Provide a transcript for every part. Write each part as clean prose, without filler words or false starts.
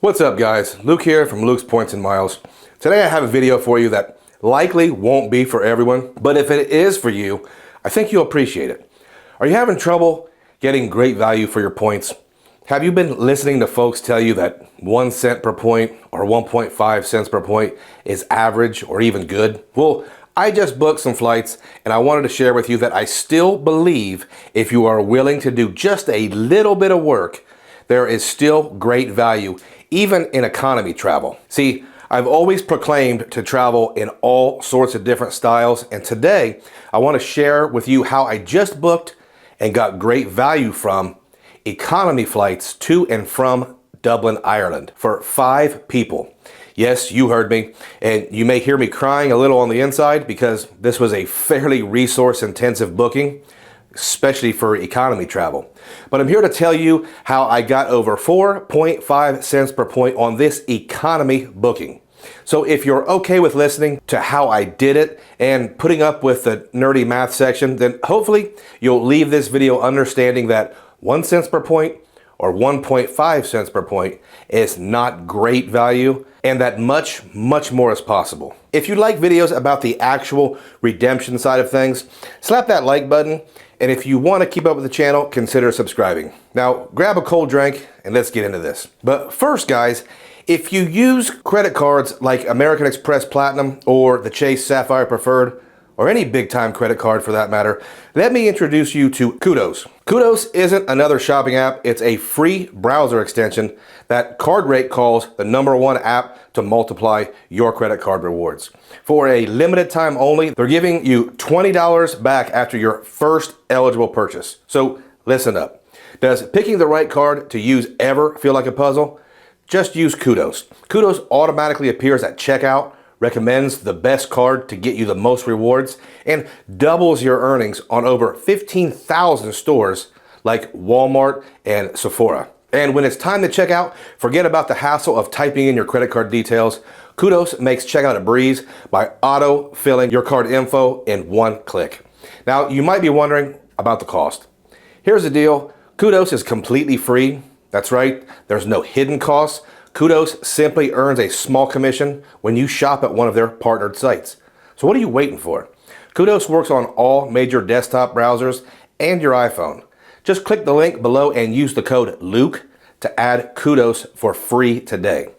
What's up guys, Luke here from Luke's Points and Miles. Today I have a video for you that likely won't be for everyone, but if it is for you, I think you'll appreciate it. Are you having trouble getting great value for your points? Have you been listening to folks tell you that 1 cent per point or 1.5 cents per point is average or even good? Well, I just booked some flights and I wanted to share with you that I still believe if you are willing to do just a little bit of work, there is still great value, even in economy travel. See, I've always proclaimed to travel in all sorts of different styles, and today I want to share with you how I just booked and got great value from economy flights to and from Dublin, Ireland for 5 people. Yes, you heard me, and you may hear me crying a little on the inside because this was a fairly resource-intensive booking, especially for economy travel. But I'm here to tell you how I got over 4.5 cents per point on this economy booking. So if you're okay with listening to how I did it and putting up with the nerdy math section, then hopefully you'll leave this video understanding that 1 cent per point or 1.5 cents per point is not great value, and that much more is possible. If you like videos about the actual redemption side of things, slap that like button, and if you want to keep up with the channel, consider subscribing. Now, grab a cold drink and let's get into this. But first, guys, if you use credit cards like American Express Platinum or the Chase Sapphire Preferred, or any big time credit card for that matter, let me introduce you to Kudos. Kudos isn't another shopping app, it's a free browser extension that CardRate calls the #1 app to multiply your credit card rewards. For a limited time only, they're giving you $20 back after your first eligible purchase. So listen up. Does picking the right card to use ever feel like a puzzle? Just use Kudos. Kudos automatically appears at checkout, recommends the best card to get you the most rewards, and doubles your earnings on over 15,000 stores like Walmart and Sephora. And when it's time to check out, forget about the hassle of typing in your credit card details. Kudos makes checkout a breeze by auto-filling your card info in 1 click. Now, you might be wondering about the cost. Here's the deal. Kudos is completely free. That's right, there's no hidden costs. Kudos simply earns a small commission when you shop at one of their partnered sites. So what are you waiting for? Kudos works on all major desktop browsers and your iPhone. Just click the link below and use the code LUKE to add Kudos for free today.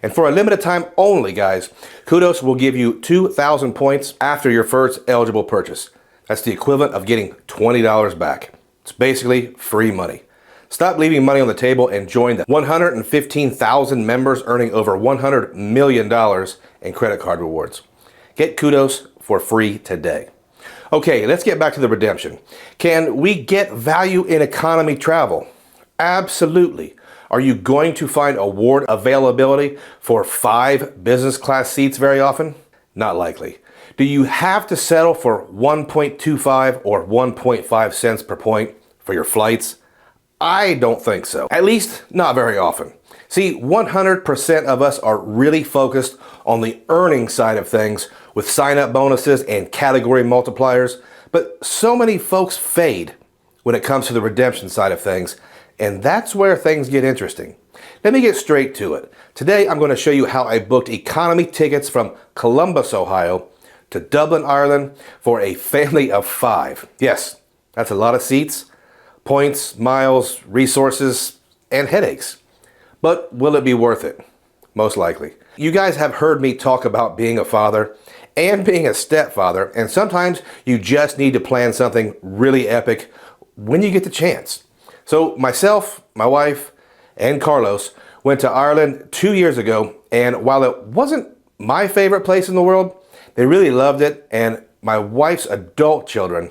And for a limited time only, guys, Kudos will give you 2,000 points after your first eligible purchase. That's the equivalent of getting $20 back. It's basically free money. Stop leaving money on the table and join the 115,000 members earning over $100 million in credit card rewards. Get Kudos for free today. Okay, let's get back to the redemption. Can we get value in economy travel? Absolutely. Are you going to find award availability for 5 business class seats very often? Not likely. Do you have to settle for 1.25 or 1.5 cents per point for your flights? I don't think so. At least not very often. See, 100% of us are really focused on the earning side of things with sign-up bonuses and category multipliers, but so many folks fade when it comes to the redemption side of things, and that's where things get interesting. Let me get straight to it. Today, I'm going to show you how I booked economy tickets from Columbus, Ohio to Dublin, Ireland for a family of 5. Yes, that's a lot of seats, points, miles, resources, and headaches. But will it be worth it? Most likely. You guys have heard me talk about being a father and being a stepfather, and sometimes you just need to plan something really epic when you get the chance. So myself, my wife, and Carlos went to Ireland 2 years ago, and while it wasn't my favorite place in the world, they really loved it, and my wife's adult children,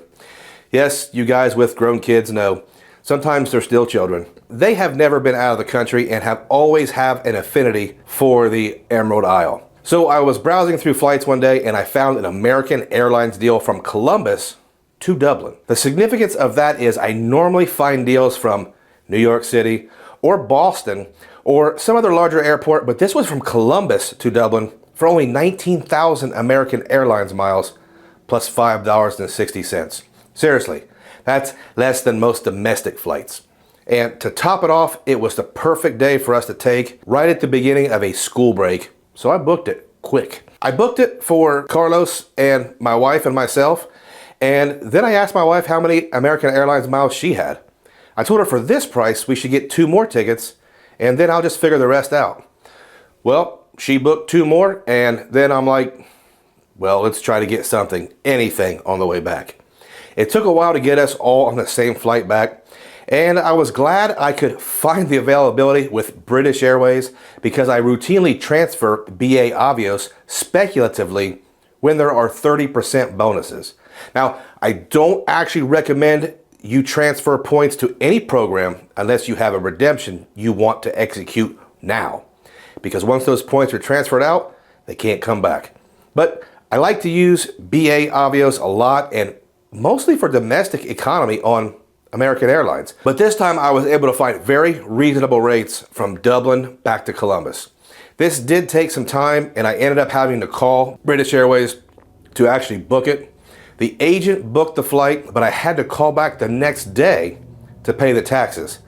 yes, you guys with grown kids know, sometimes they're still children. They have never been out of the country and have always have an affinity for the Emerald Isle. So I was browsing through flights one day and I found an American Airlines deal from Columbus to Dublin. The significance of that is I normally find deals from New York City or Boston or some other larger airport, but this was from Columbus to Dublin for only 19,000 American Airlines miles plus $5.60. Seriously, that's less than most domestic flights. And to top it off, it was the perfect day for us to take right at the beginning of a school break. So I booked it quick. I booked it for Carlos and my wife and myself. And then I asked my wife how many American Airlines miles she had. I told her for this price, we should get 2 more tickets, and then I'll just figure the rest out. Well, she booked 2 more, and then I'm like, well, let's try to get something, anything on the way back. It took a while to get us all on the same flight back, and I was glad I could find the availability with British Airways because I routinely transfer BA Avios speculatively when there are 30% bonuses. Now, I don't actually recommend you transfer points to any program unless you have a redemption you want to execute now. Because once those points are transferred out, they can't come back. But I like to use BA Avios a lot and mostly for domestic economy on American Airlines. But this time I was able to find very reasonable rates from Dublin back to Columbus. This did take some time and I ended up having to call British Airways to actually book it. The agent booked the flight, but I had to call back the next day to pay the taxes,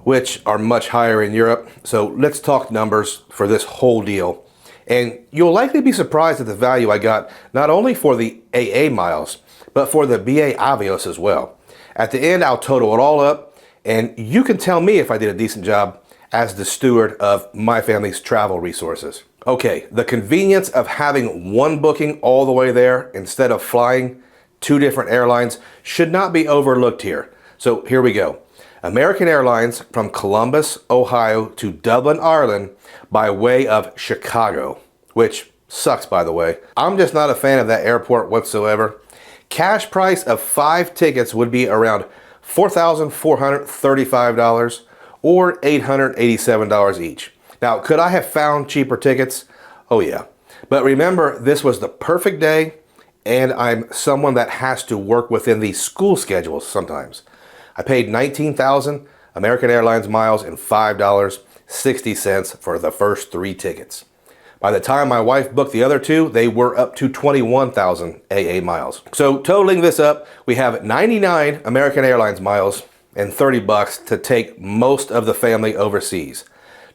which are much higher in Europe. So let's talk numbers for this whole deal. And you'll likely be surprised at the value I got, not only for the AA miles, but for the BA Avios as well. At the end, I'll total it all up, and you can tell me if I did a decent job as the steward of my family's travel resources. Okay, the convenience of having one booking all the way there instead of flying 2 different airlines should not be overlooked here. So here we go. American Airlines from Columbus, Ohio to Dublin, Ireland by way of Chicago, which sucks by the way. I'm just not a fan of that airport whatsoever. Cash price of 5 tickets would be around $4,435 or $887 each. Now, could I have found cheaper tickets? Oh yeah. But remember, this was the perfect day, and I'm someone that has to work within these school schedules sometimes. I paid 19,000 American Airlines miles and $5.60 for the first 3 tickets. By the time my wife booked the other 2, they were up to 21,000 AA miles. So totaling this up, we have 99 American Airlines miles and $30 to take most of the family overseas.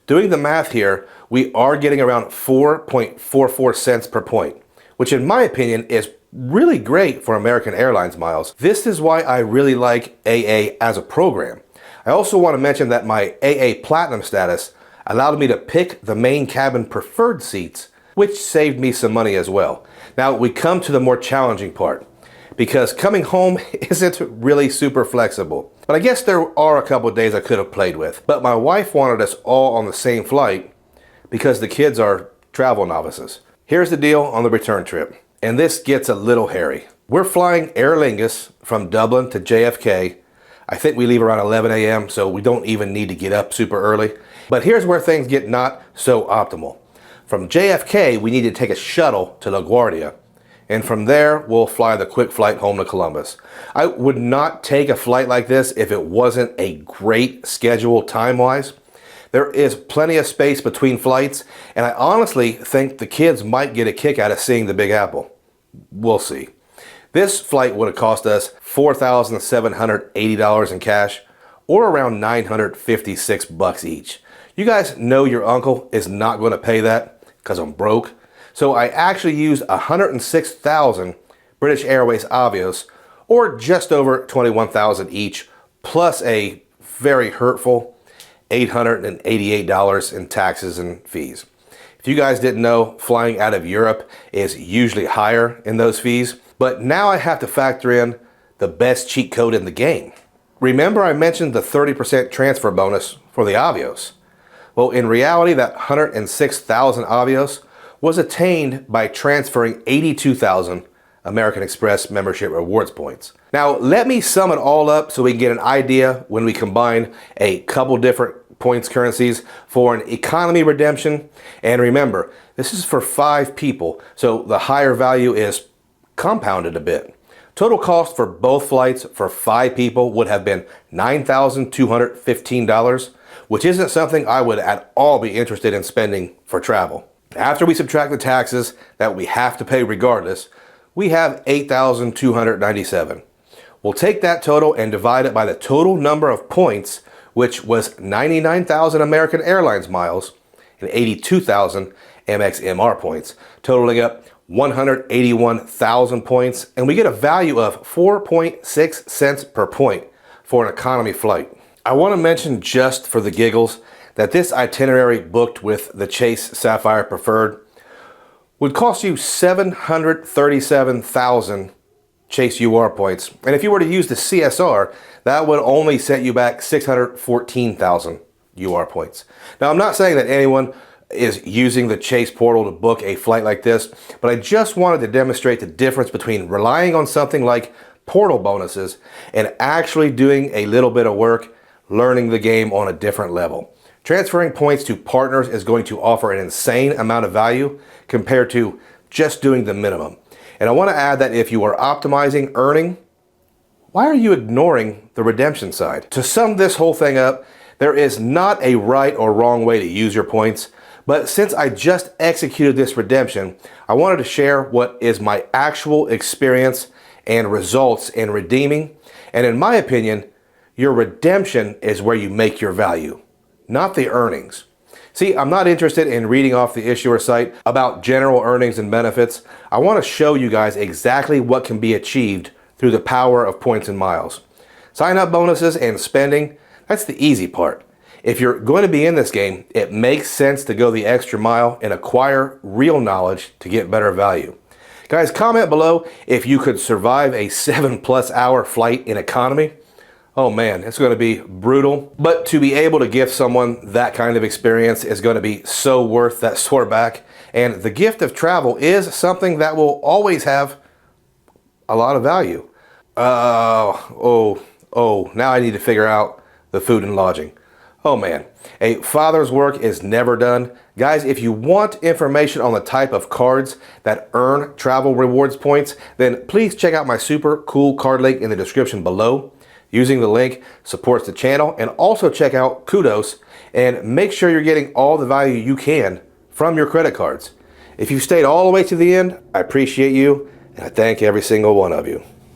Doing the math here, we are getting around 4.44 cents per point, which in my opinion is really great for American Airlines miles. This is why I really like AA as a program. I also want to mention that my AA Platinum status allowed me to pick the main cabin preferred seats, which saved me some money as well. Now we come to the more challenging part, because coming home isn't really super flexible. But I guess there are a couple of days I could have played with. But my wife wanted us all on the same flight because the kids are travel novices. Here's the deal on the return trip, and this gets a little hairy. We're flying Aer Lingus from Dublin to JFK. I think we leave around 11 a.m., so we don't even need to get up super early. But here's where things get not so optimal. From JFK, we need to take a shuttle to LaGuardia. And from there, we'll fly the quick flight home to Columbus. I would not take a flight like this if it wasn't a great schedule time-wise. There is plenty of space between flights, and I honestly think the kids might get a kick out of seeing the Big Apple. We'll see. This flight would have cost us $4,780 in cash, or around $956 each. You guys know your uncle is not going to pay that because I'm broke. So I actually used 106,000 British Airways Avios, or just over 21,000 each, plus a very hurtful $888 in taxes and fees. If you guys didn't know, flying out of Europe is usually higher in those fees, but now I have to factor in the best cheat code in the game. Remember I mentioned the 30% transfer bonus for the Avios? Well, in reality, that 106,000 Avios was attained by transferring 82,000 American Express membership rewards points. Now, let me sum it all up so we can get an idea when we combine a couple different points currencies for an economy redemption. And remember, this is for 5 people, so the higher value is compounded a bit. Total cost for both flights for 5 people would have been $9,215, which isn't something I would at all be interested in spending for travel. After we subtract the taxes that we have to pay regardless, we have $8,297. We'll take that total and divide it by the total number of points which was 99,000 American Airlines miles and 82,000 Amex MR points, totaling up 181,000 points, and we get a value of 4.6 cents per point for an economy flight. I want to mention, just for the giggles, that this itinerary booked with the Chase Sapphire Preferred would cost you 737,000 Chase UR points. And if you were to use the CSR, that would only set you back 614,000 UR points. Now, I'm not saying that anyone is using the Chase portal to book a flight like this, but I just wanted to demonstrate the difference between relying on something like portal bonuses and actually doing a little bit of work, learning the game on a different level. Transferring points to partners is going to offer an insane amount of value compared to just doing the minimum. And I want to add that if you are optimizing earning, why are you ignoring the redemption side? To sum this whole thing up, there is not a right or wrong way to use your points, but since I just executed this redemption, I wanted to share what is my actual experience and results in redeeming. And in my opinion, your redemption is where you make your value, not the earnings. See, I'm not interested in reading off the issuer site about general earnings and benefits. I want to show you guys exactly what can be achieved through the power of points and miles. Sign-up bonuses and spending, that's the easy part. If you're going to be in this game, it makes sense to go the extra mile and acquire real knowledge to get better value. Guys, comment below if you could survive a 7+ hour flight in economy. Oh man, it's going to be brutal. But to be able to give someone that kind of experience is going to be so worth that sore back. And the gift of travel is something that will always have a lot of value. Now I need to figure out the food and lodging. Oh man, a father's work is never done. Guys, if you want information on the type of cards that earn travel rewards points, then please check out my super cool card link in the description below. Using the link supports the channel, and also check out Kudos and make sure you're getting all the value you can from your credit cards. If you've stayed all the way to the end, I appreciate you, and I thank every single one of you.